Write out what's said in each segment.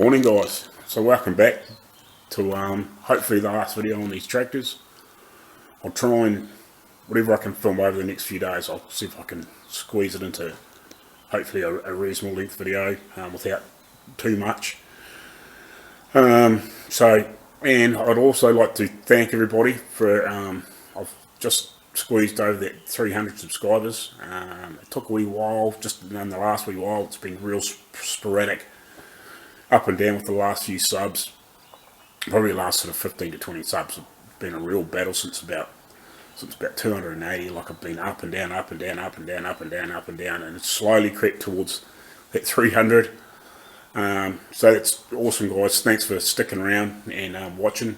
Morning guys, so welcome back to hopefully the last video on these tractors. I'll try and whatever I can film over the next few days, I'll see if I can squeeze it into hopefully a reasonable length video without too much. And I'd also like to thank everybody for I've just squeezed over that 300 subscribers. It took a wee while, just in the last wee while. It's been real sporadic, up and down with the last few subs. Probably the last sort of 15 to 20 subs have been a real battle since about 280. Like I've been up and down, up and down, up and down, up and down, up and down, and it's slowly crept towards that 300. So that's awesome, guys. Thanks for sticking around and watching.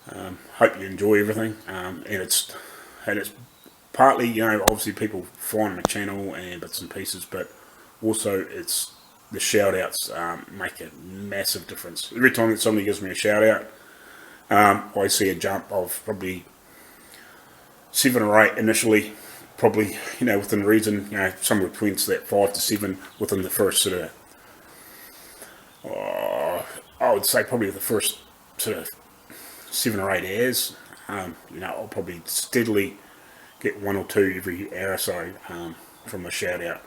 Hope you enjoy everything. And it's partly, obviously people find my channel and bits and pieces, but also it's the shout outs make a massive difference. Every time that somebody gives me a shout out, I see a jump of probably 7 or 8 initially, probably, within reason, somewhere between that 5 to 7 within the first sort of, I would say probably the first sort of 7 or 8 hours. I'll probably steadily get 1 or 2 every hour or so from a shout out.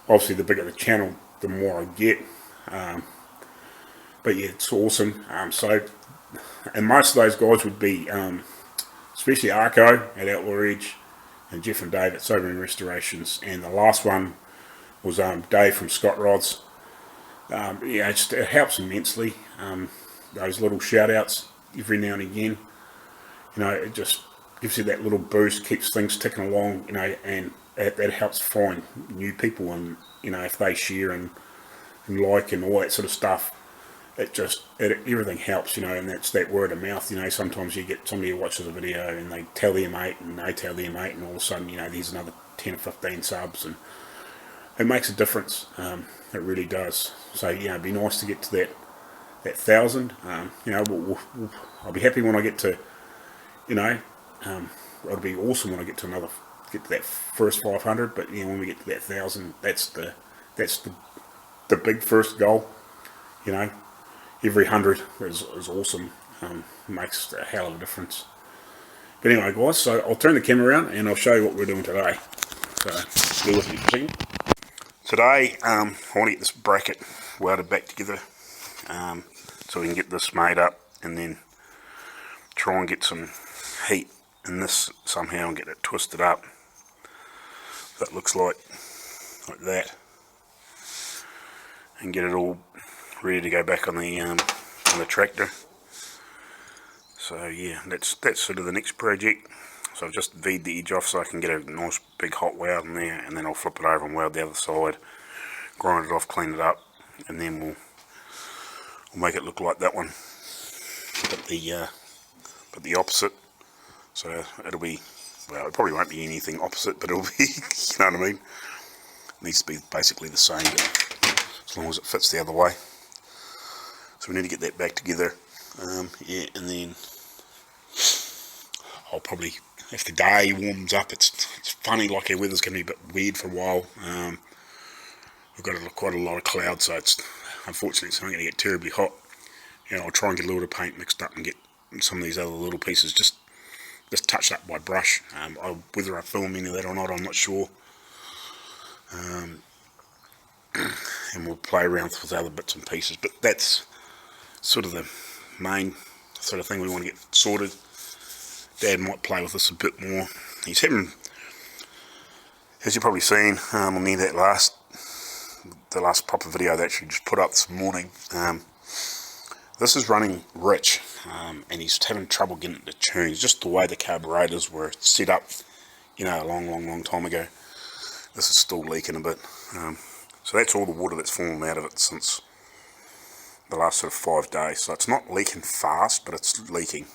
Obviously the bigger the channel, the more I get, but yeah, it's awesome. And most of those guys would be, especially Arco at Outlaw Edge, and Jeff and Dave at Sobering Restorations, and the last one was Dave from Scott Rods. It helps immensely, those little shout outs every now and again. It just gives you that little boost, keeps things ticking along, and that helps find new people, and if they share and like and all that sort of stuff, everything helps, and that's that word of mouth. Sometimes you get somebody who watches a video and they tell their mate and they tell their mate, and all of a sudden, there's another 10 or 15 subs, and it makes a difference. It really does. So it'd be nice to get to that 1,000. I'll be happy when I get to, it'll be awesome when I get to that first 500. But when we get to that 1,000, that's the big first goal. Every 100 is awesome. Makes a hell of a difference. But anyway, guys, so I'll turn the camera around and I'll show you what we're doing today. So bear with me for a second. Today, I want to get this bracket welded back together, so we can get this made up, and then try and get some heat in this somehow and get it twisted up. That looks like that, and get it all ready to go back on the tractor. So yeah, that's sort of the next project. So I've just V'd the edge off so I can get a nice big hot weld in there, and then I'll flip it over and weld the other side, grind it off, clean it up, and then we'll make it look like that one, but the opposite. So it'll be, well, it probably won't be anything opposite, but it'll be, you know what I mean? It needs to be basically the same, as long as it fits the other way. So we need to get that back together, and then I'll probably, if the day warms up, it's funny, like our weather's going to be a bit weird for a while. We've got quite a lot of clouds, so unfortunately it's not going to get terribly hot. I'll try and get a little bit of paint mixed up and get some of these other little pieces just touched up by brush. Whether I film any of that or not, I'm not sure. And we'll play around with other bits and pieces, but that's sort of the main sort of thing we want to get sorted. Dad might play with this a bit more. He's having, as you've probably seen on the last proper video that actually just put up this morning, this is running rich, and he's having trouble getting it to tune. Just the way the carburetors were set up, a long time ago. This is still leaking a bit. So that's all the water that's fallen out of it since the last sort of 5 days. So it's not leaking fast, but it's leaking.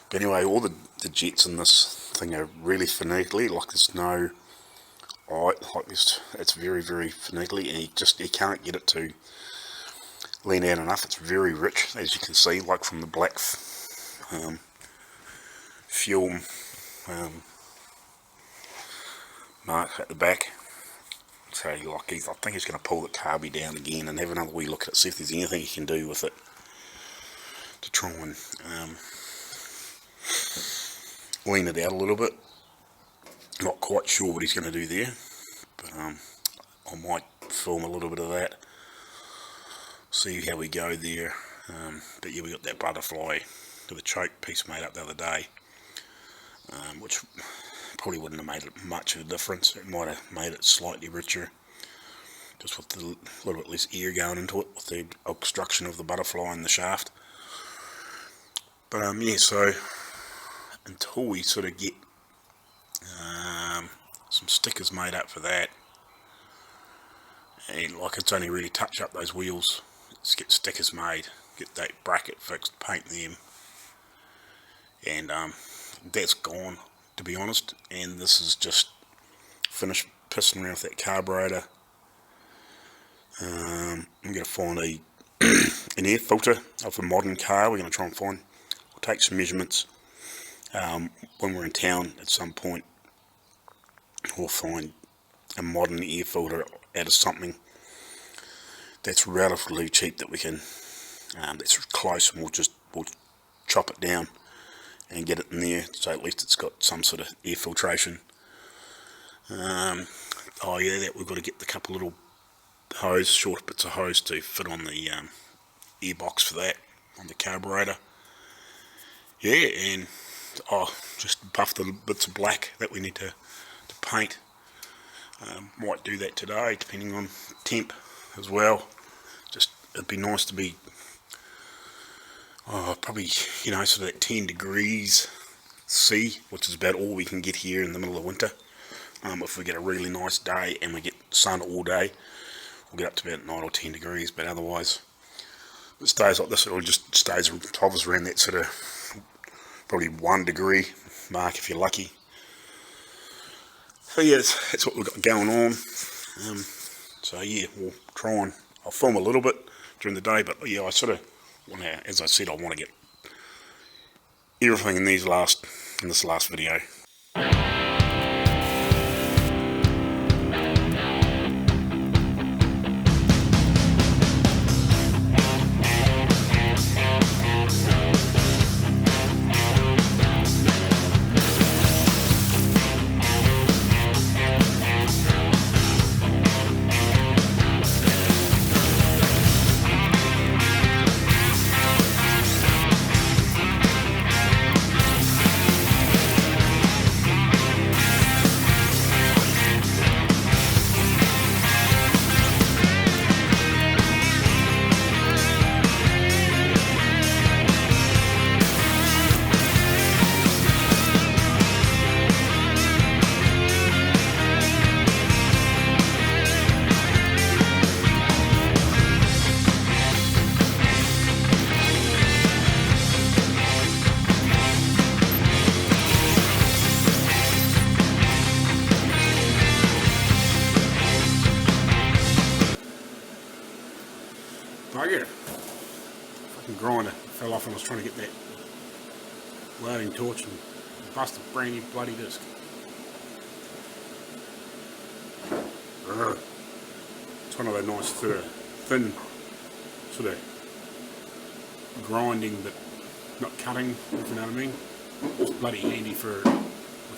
But anyway, all the jets in this thing are really finicky, like there's no, it's very, very finicky, and he can't get it to lean out enough. It's very rich, as you can see, like from the black fuel mark at the back. So like I think he's going to pull the carby down again and have another wee look at it, see if there's anything he can do with it to try and lean it out a little bit. Not quite sure what he's going to do there, but I might film a little bit of that, see how we go there. But yeah, we got that butterfly with a choke piece made up the other day, which probably wouldn't have made it much of a difference. It might have made it slightly richer, just with a little bit less air going into it, with the obstruction of the butterfly in the shaft. But yeah, so until we sort of get some stickers made up for that, and like it's only really touch up those wheels, let's get stickers made, get that bracket fixed, paint them, and that's gone, to be honest. And this is just finished pissing around with that carburetor. I'm going to find an air filter of a modern car. We're going to try and find, we'll take some measurements when we're in town at some point. We'll find a modern air filter out of something that's relatively cheap that we can, that's close, and we'll chop it down and get it in there, so at least it's got some sort of air filtration. Oh yeah, that we've got to get the couple little hose, short bits of hose to fit on the air box for that, on the carburetor. Yeah, and just buff the bits of black that we need to paint. Might do that today, depending on temp as well. Just, it'd be nice to be probably, you know, sort of that 10 degrees C, which is about all we can get here in the middle of winter. If we get a really nice day and we get sun all day, we'll get up to about 9 or 10 degrees, but otherwise, if it stays like this, it just stays, hovers around that sort of probably 1 degree mark if you're lucky. So yeah, that's what we've got going on. So yeah, we'll try and, I'll film a little bit during the day, but yeah, I sort of want to, as I said, I want to get everything in this last video. Bugger. Fucking grinder fell off when I was trying to get that welding torch and bust a brand new bloody disc. It's one of those nice sort of thin sort of grinding but not cutting, if you know what I mean. It's bloody handy for if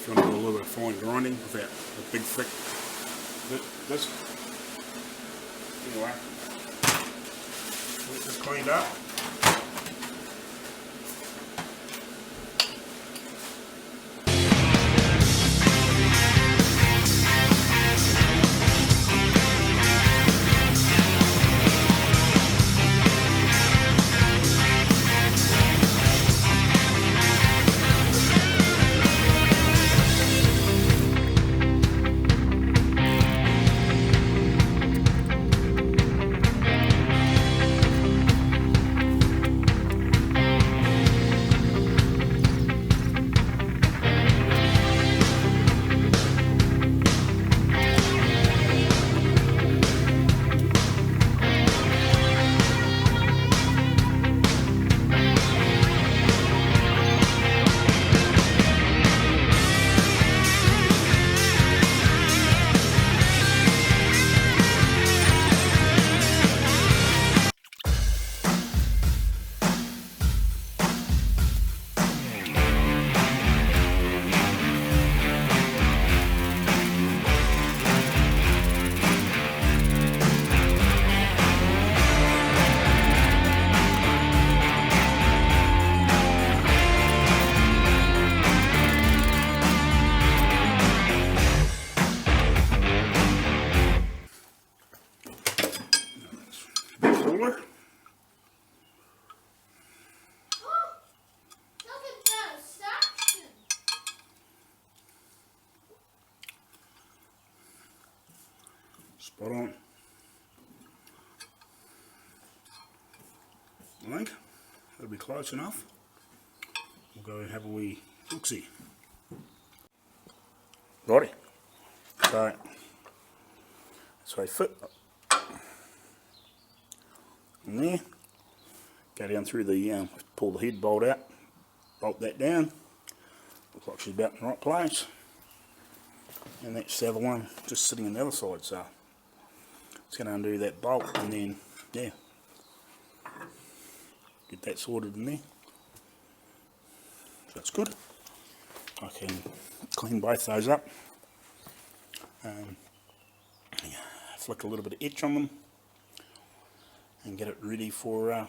you want to do a little bit of fine grinding without a big thick disc. Anyway, get this cleaned up. spot on. I think that'll be close enough. We'll go and have a wee look-see. Righty. So they fit in there. Go down through the, pull the head bolt out, bolt that down. Looks like she's about in the right place. And that's the other one just sitting on the other side, so it's going to undo that bolt and then, yeah, get that sorted in there. So that's good. I can clean both those up. Flick a little bit of etch on them and get it ready for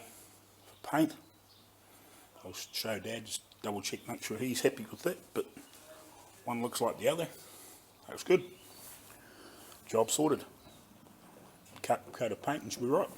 paint. I'll show Dad, just double check, make sure he's happy with it, but one looks like the other. That was good. Job sorted. Coat of paint and should be right.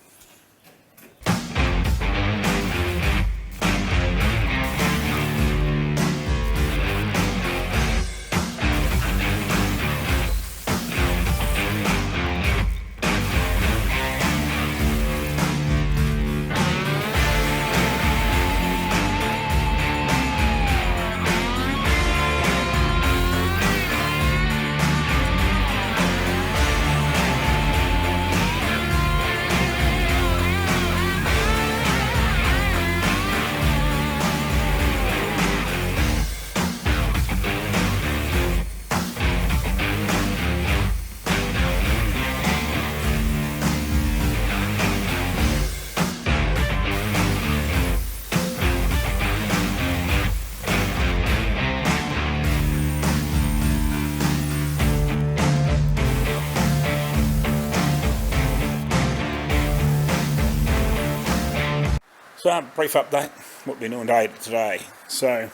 So, brief update, what we're doing today. So,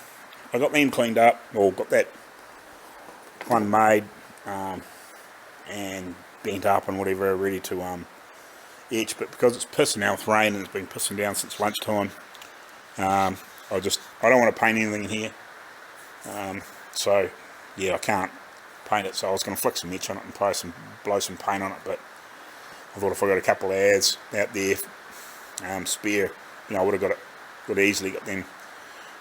I got them cleaned up, or got that one made, and bent up and whatever, ready to etch, but because it's pissing out with rain and it's been pissing down since lunchtime, I don't want to paint anything in here, so yeah, I can't paint it, so I was going to flick some etch on it and blow some paint on it, but I thought if I got a couple of hours out there, spare, I would have easily got them,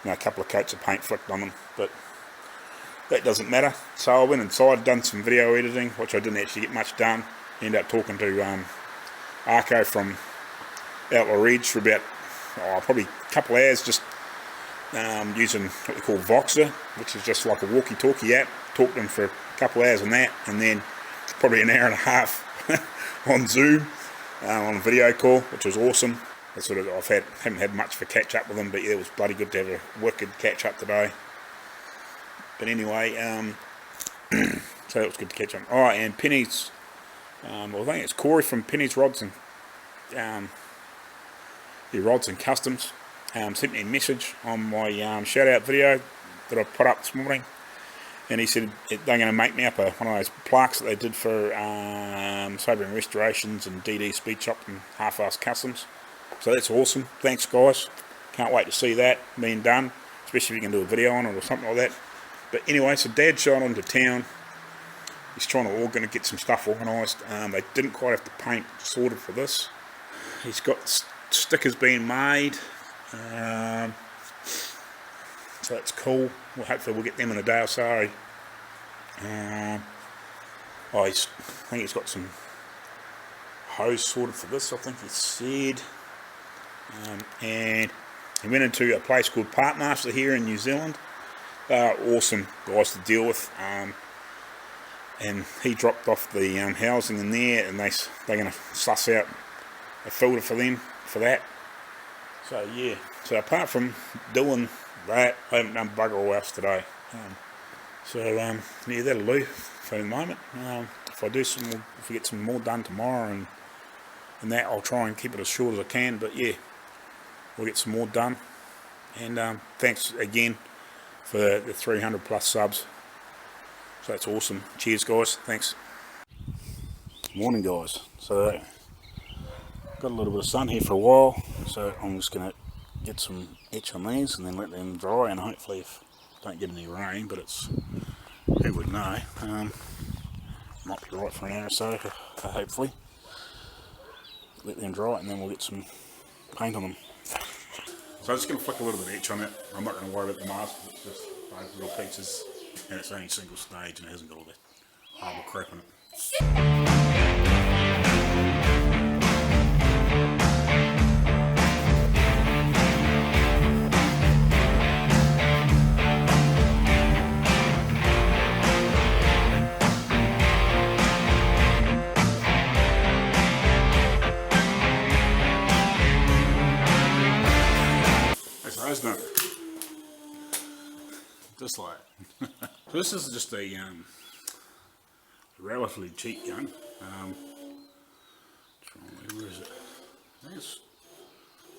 a couple of coats of paint flicked on them, but that doesn't matter. So I went inside, done some video editing, which I didn't actually get much done. Ended up talking to Arco from Outlaw Ridge for about probably a couple of hours, just using what we call Voxer, which is just like a walkie-talkie app. Talked to him for a couple of hours on that, and then probably an hour and a half on Zoom on a video call, which was awesome. I haven't had much for catch up with them, but yeah, it was bloody good to have a wicked catch up today. But anyway, so that was good to catch up. Oh, and Penny's, I think it's Corey from Penny's Rods and Rods and Customs, sent me a message on my shout out video that I put up this morning, and he said they're going to make me up one of those plaques that they did for Sobering Restorations and DD Speed Shop and Half-Assed Customs. So that's awesome. Thanks, guys. Can't wait to see that being done, especially if you can do a video on it or something like that. But anyway, so Dad shot onto town. He's trying to get some stuff organised. They didn't quite have the paint sorted for this. He's got stickers being made. So that's cool. Well, hopefully we'll get them in a day or so. I think he's got some hose sorted for this, I think he said. And he went into a place called Partmaster here in New Zealand. They're awesome guys to deal with, and he dropped off the housing in there, and they're going to suss out a filter for them for that. So yeah, so apart from doing that, I haven't done bugger all else today. Yeah, that'll do for the moment. If we get some more done tomorrow and that, I'll try and keep it as short as I can. But yeah, we'll get some more done. And thanks again for the 300 plus subs. So that's awesome. Cheers, guys. Thanks. Morning, guys. So got a little bit of sun here for a while, so I'm just going to get some etch on these and then let them dry, and hopefully if I don't get any rain, but who would know, might be right for an hour or so, hopefully. Let them dry and then we'll get some paint on them. So I'm just going to flick a little bit of etch on it. I'm not going to worry about the mask, it's just those little pieces and it's only single stage and it hasn't got all that horrible crap in it. That's done. Just like it. So this is just a relatively cheap gun. Where is it? I think it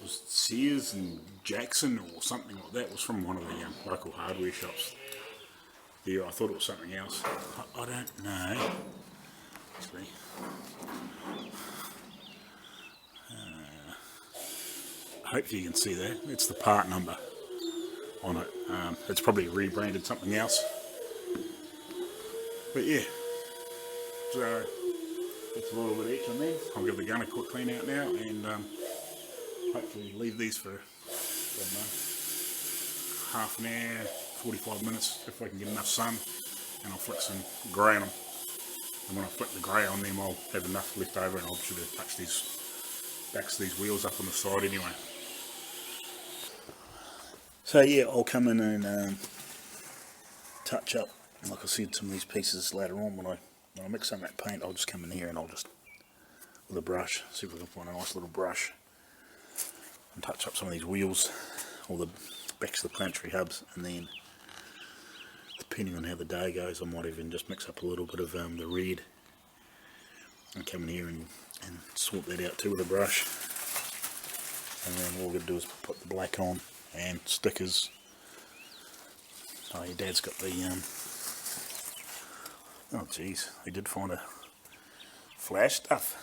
was Sears and Jackson or something like that. It was from one of the local hardware shops. Yeah, I thought it was something else. I don't know. Actually. Hopefully you can see that. It's the part number on it. It's probably rebranded something else. But yeah. So it's a little bit each on there. I'll give the gun a quick clean out now and hopefully leave these for, I don't know, half an hour, 45 minutes if I can get enough sun, and I'll flick some grey on them. And when I flick the grey on them I'll have enough left over and I'll should have touched these backs of these wheels up on the side anyway. So yeah, I'll come in and touch up, like I said, some of these pieces later on when I mix some of that paint. I'll just come in here and I'll just, with a brush, see if I can find a nice little brush and touch up some of these wheels, or the backs of the planetary hubs, and then depending on how the day goes I might even just mix up a little bit of the red and come in here and sort that out too with a brush. And then all we're going to do is put the black on and stickers. Oh, your dad's got the oh geez, he did find a flash stuff.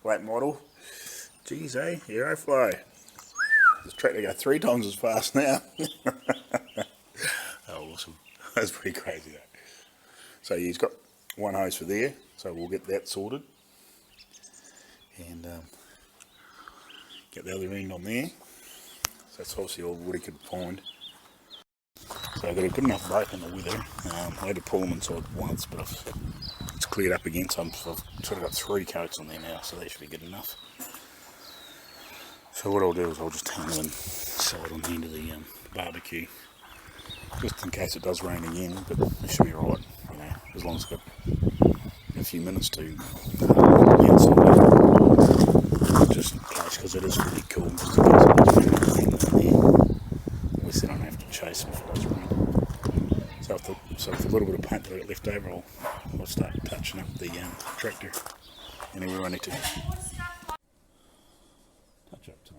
Black model. Geez, eh? Aeroflow. This tractor go 3 times as fast now. Oh, awesome. That's pretty crazy though. So yeah, he's got one hose for there, so we'll get that sorted and get the other end on there. So that's obviously all what he could find. So I've got a good enough break in the wither. I had to pull them inside once, but it's cleared up again, so I've sort of got 3 coats on there now, so that should be good enough. So what I'll do is I'll just hang them inside on the end of the barbecue, just in case it does rain again, but it should be right, you know, as long as it's got a few minutes to just in case, because it is pretty cool, just in case it does rain again there. At least then I don't have to chase them if it does rain. So with a little bit of paint that I got left over, I'll start touching up the tractor anywhere I need to. Touch up time.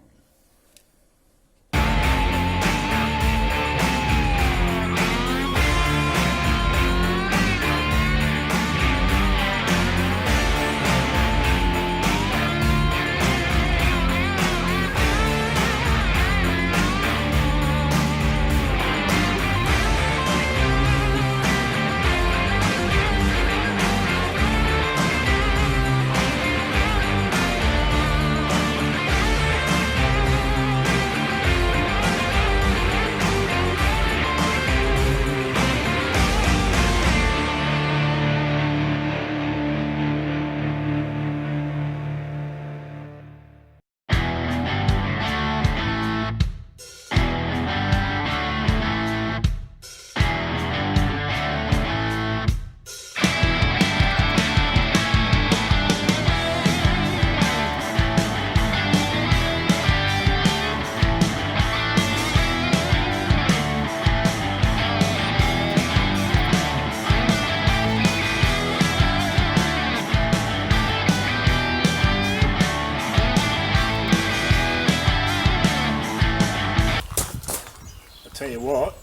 Tell you what,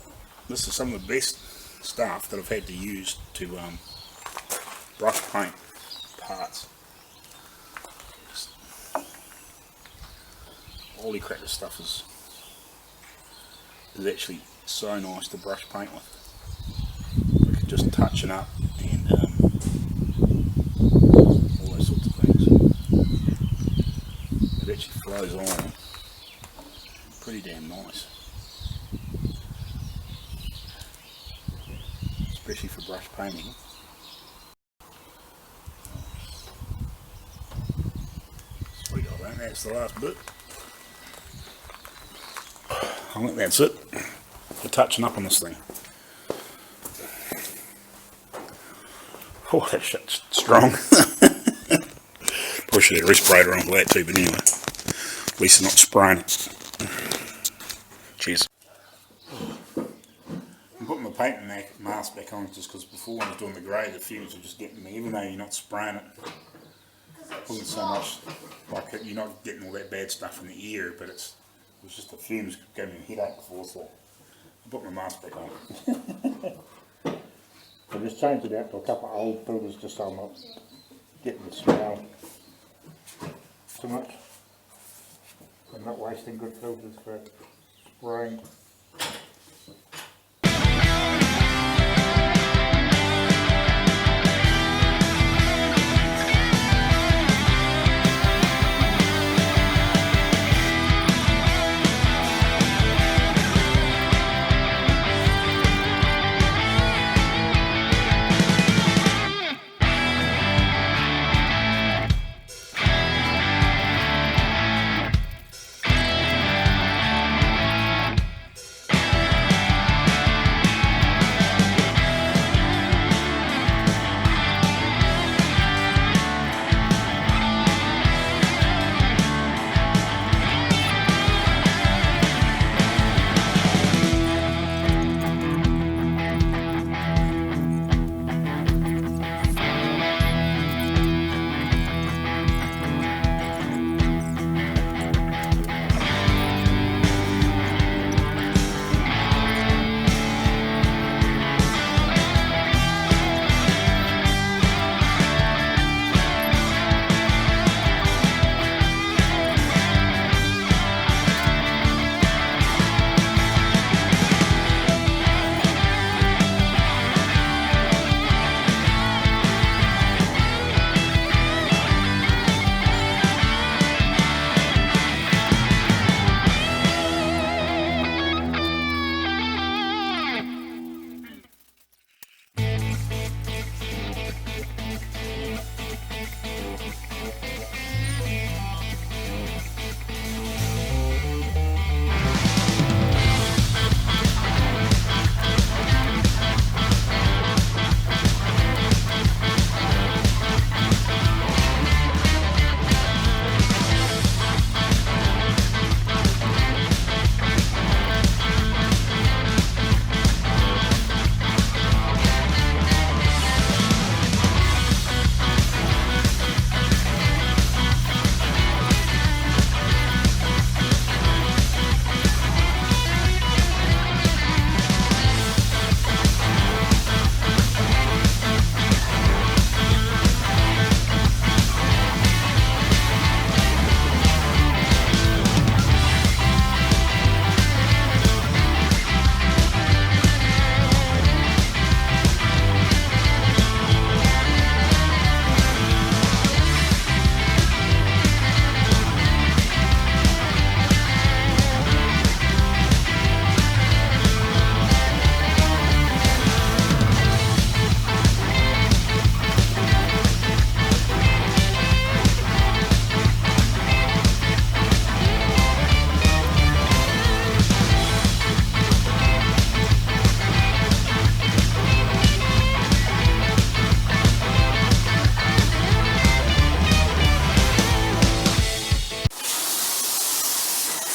this is some of the best stuff that I've had to use to brush paint parts. Holy crap, this stuff is actually so nice to brush paint with. You can just touch it up and all those sorts of things. It actually flows on pretty damn nice, especially for brush painting. Sweet, I think that's the last bit. I think that's it for touching up on this thing. Oh, that shit's strong. Probably should have a respirator on for that too, but anyway. At least it's not spraying it. Cheers. I'm putting my paint mask back on just because before when I was doing the grey, the fumes were just getting me, even though you're not spraying it. It wasn't so much like you're not getting all that bad stuff in the ear, but it was just the fumes gave me a headache before, so I put my mask back on. I just changed it out to a couple of old filters just so I'm not getting the smell too much. I'm not wasting good filters for spraying.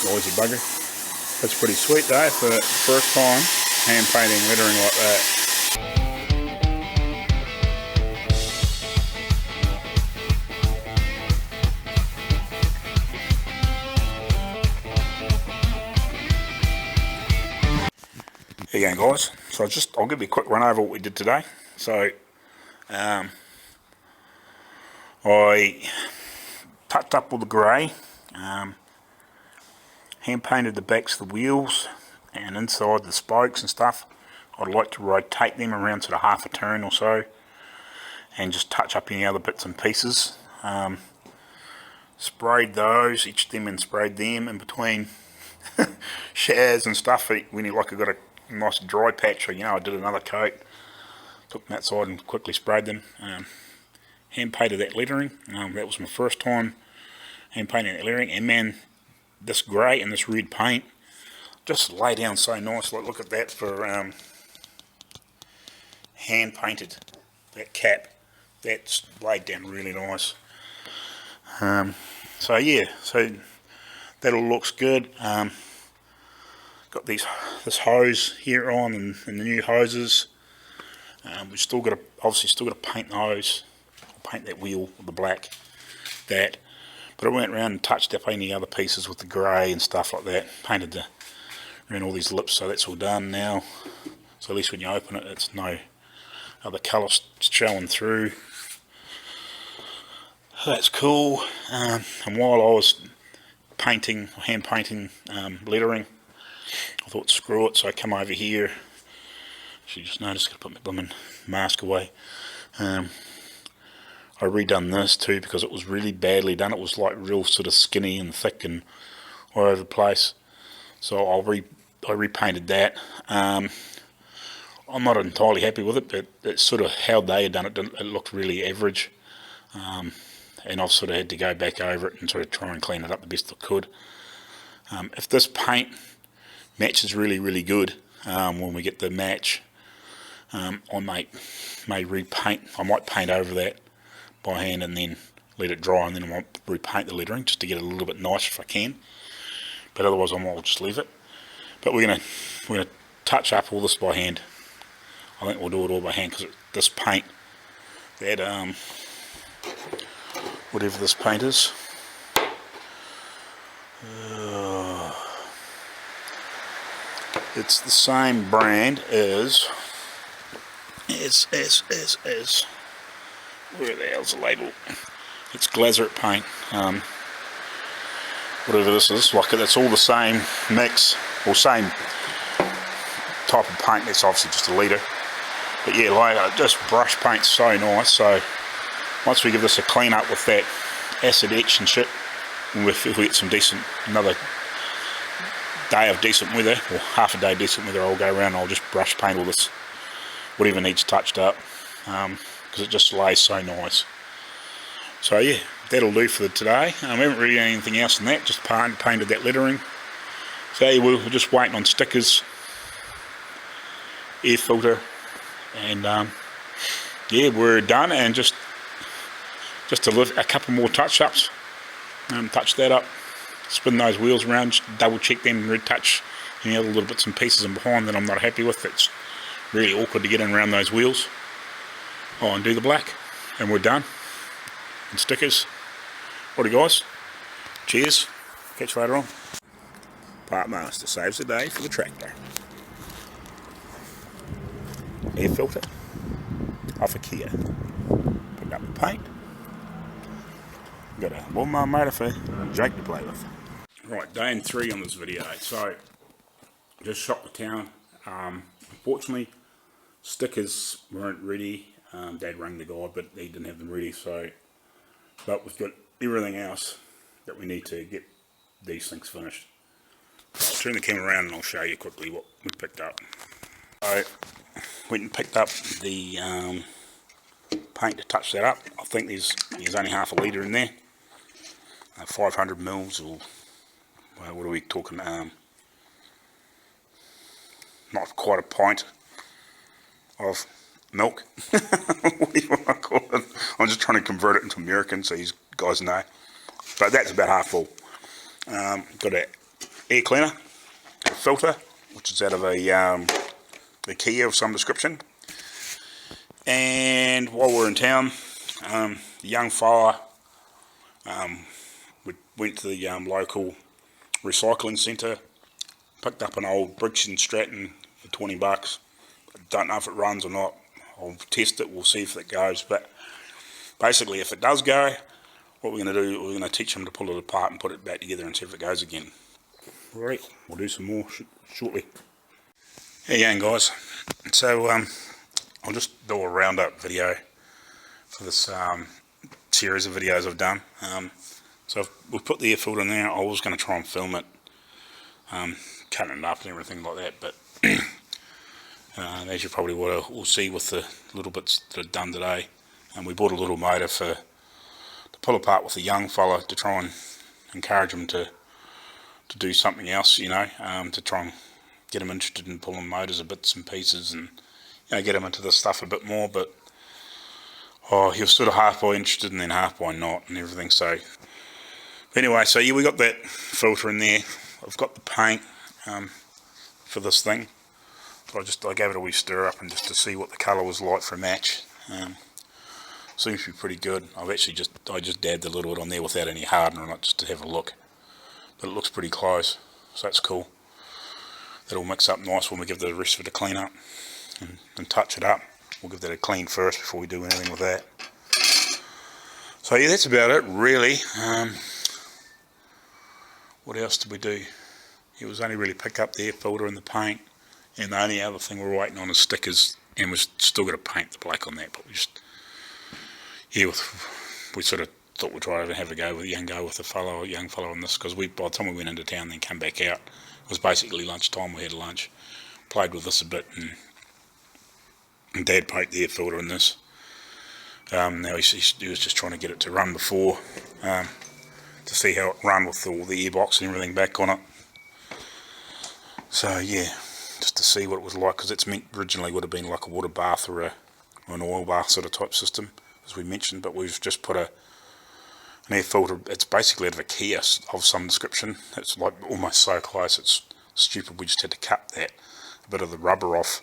Noisy bugger. That's pretty sweet though for the first time hand painting lettering like that. There you go guys, so I'll give you a quick run over what we did today. So I touched up all the grey, hand painted the backs of the wheels and inside the spokes and stuff. I'd like to rotate them around sort of half a turn or so, and just touch up any other bits and pieces. Sprayed those, etched them and sprayed them in between showers and stuff. When you like, I got a nice dry patch, so I did another coat, took them outside and quickly sprayed them. Hand painted that lettering. That was my first time hand painting that lettering, and man, this grey and this red paint just lay down so nice. Like, look at that for hand painted. That cap, that's laid down really nice. So yeah, so that all looks good. Got this hose here on, and the new hoses. We've still got to obviously paint the hose, paint that wheel with the black. But I went around and touched up any other pieces with the grey and stuff like that. Painted around all these lips, so that's all done now. So at least when you open it, it's no other colour showing through. That's cool. And while I was hand painting lettering, I thought screw it, so I come over here. Actually, just noticed, got to put my blooming mask away. I redone this too because it was really badly done. It was like real sort of skinny and thick and all over the place. So I repainted that. I'm not entirely happy with it, but it's sort of how they had done it. It looked really average. And I've sort of had to go back over it and sort of try and clean it up the best I could. If this paint matches really, really good, when we get the match, I may repaint. I might paint over that by hand and then let it dry, and then I might repaint the lettering just to get it a little bit nicer if I can. But otherwise I might just leave it. But we're gonna touch up all this by hand. I think we'll do it all by hand because this paint, that whatever this paint is, it's the same brand as where the hell's the label? It's Glazeret paint. Whatever this is, like, that's all the same mix or same type of paint. That's obviously just a litre, but yeah, like, just brush paint's so nice. So once we give this a clean up with that acid etch and shit, if we get some another day of decent weather, or half a day decent weather, I'll go around and I'll just brush paint all this, whatever needs touched up, because it just lays so nice. So yeah, that'll do for today. We haven't really done anything else than that, just painted that lettering. So yeah, we're just waiting on stickers, air filter, and yeah, we're done. And just a couple more touch-ups, touch that up, spin those wheels around, just double check them, retouch any other little bits and pieces in behind that I'm not happy with. It's really awkward to get in around those wheels. And do the black, and we're done. And stickers. Alrighty guys, cheers, catch you later on. Part master saves the day for the tractor. Air filter off a Kia. Picked up the paint. Got a lawnmower motor for Jake to play with. Right, day 3 on this video. So just shot the town. Unfortunately, stickers weren't ready. Dad rang the guy, but he didn't have them ready. But we've got everything else that we need to get these things finished. I'll turn the camera around and I'll show you quickly what we picked up. So went and picked up the paint to touch that up. I think there's only half a litre in there. 500 mils, or well, what are we talking? Not quite a pint of milk. What do you want to call it? I'm just trying to convert it into American so you guys know. But that's about half full. Got an air cleaner, a filter, which is out of a Kia of some description. And while we're in town, the young fella, we went to the local recycling centre, picked up an old Briggs & Stratton for $20. Don't know if it runs or not. I'll test it, we'll see if it goes. But basically, if it does go, what we're going to do, we're going to teach them to pull it apart and put it back together and see if it goes again. Right, we'll do some more shortly. How you going, guys? So I'll just do a roundup video for this series of videos I've done. So we've put the air filter in there. I was going to try and film it, cutting it up and everything like that, but as you probably will see with the little bits that are done today, and we bought a little motor to pull apart with a young fella to try and encourage him to do something else, you know, to try and get him interested in pulling motors of bits and pieces, and you know, get him into this stuff a bit more. But he was sort of half by interested and then half by not and everything. So anyway, so yeah, we got that filter in there. I've got the paint for this thing. So I gave it a wee stir up and just to see what the colour was like for a match. Seems to be pretty good. I just dabbed a little bit on there without any hardener on it just to have a look. But it looks pretty close, so that's cool. That'll mix up nice when we give the rest of it a clean up and touch it up. We'll give that a clean first before we do anything with that. So yeah, that's about it really. What else did we do? It was only really pick up the air filter and the paint. And the only other thing we're waiting on is stickers, and we're still got to paint the black on that. But we just, yeah, we sort of thought we'd try to have a go with the young fellow on this, because by the time we went into town and then come back out, it was basically lunchtime. We had lunch, played with this a bit, and Dad painted the air filter in this. Now he was just trying to get it to run before, to see how it run with all the airbox and everything back on it. So yeah, just to see what it was like, because it's meant originally would have been like a water bath or an oil bath sort of type system, as we mentioned, but we've just put an air filter. It's basically out of a Kia of some description. It's like almost so close it's stupid. We just had to cut a bit of the rubber off,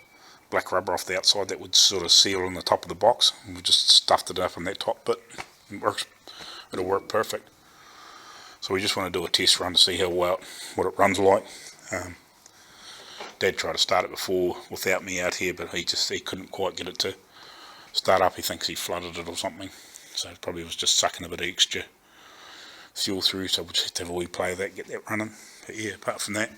black rubber off the outside that would sort of seal on the top of the box, and we just stuffed it up on that top bit. It'll work perfect. So we just want to do a test run to see how well what it runs like. Dad tried to start it before without me out here, but he couldn't quite get it to start up. He thinks he flooded it or something, so it probably was just sucking a bit of extra fuel through. So we'll just have a wee play of that, get that running. But yeah, apart from that,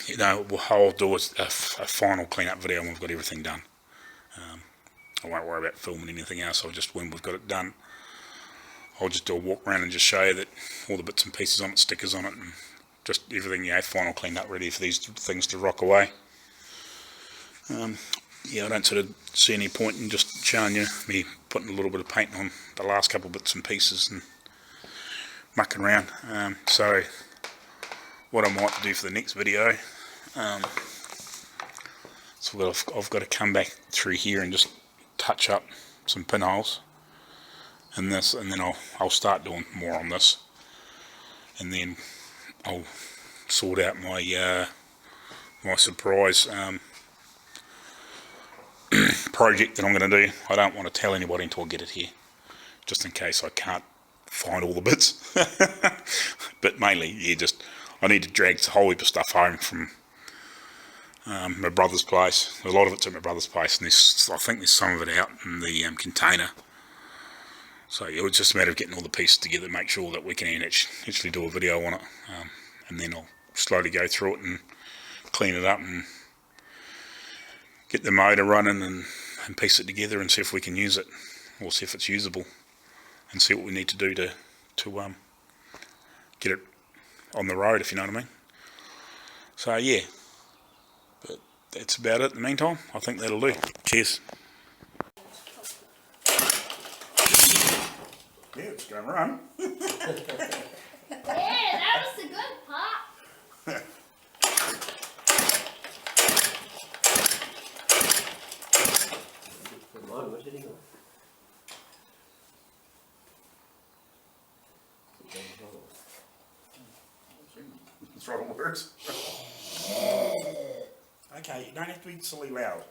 you know, I'll do a final clean-up video when we've got everything done. I won't worry about filming anything else. When we've got it done, I'll just do a walk around and just show you that all the bits and pieces on it, stickers on it, and just everything, you know, final clean up, ready for these things to rock away. Yeah, I don't sort of see any point in just showing you me putting a little bit of paint on the last couple of bits and pieces and mucking around. So what I might do for the next video, so I've got to come back through here and just touch up some pinholes in this, and then I'll start doing more on this, and then I'll sort out my my surprise project that I'm going to do. I don't want to tell anybody until I get it here, just in case I can't find all the bits. But mainly, yeah, just I need to drag a whole heap of stuff home from my brother's place. A lot of it's at my brother's place, and I think there's some of it out in the container. So it was just a matter of getting all the pieces together, make sure that we can actually do a video on it, and then I'll slowly go through it and clean it up and get the motor running and piece it together and see if we can use it, or see if it's usable, and see what we need to do to get it on the road, if you know what I mean. So yeah, but that's about it in the meantime. I think that'll do. Cheers. Yeah, it's going to run. Yeah, that was the good part. The throttle works. Okay, you don't have to be silly loud.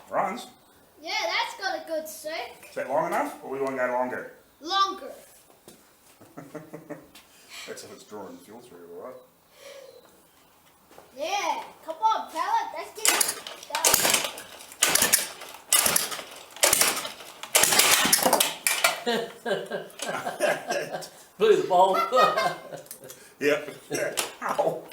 Runs. Yeah, that's got a good stick. Is that long enough, or we want to go longer? Longer. That's if it's drawing fuel through, alright? Yeah, come on, pellet, let's get it done. Blew the ball. Yep. Ow.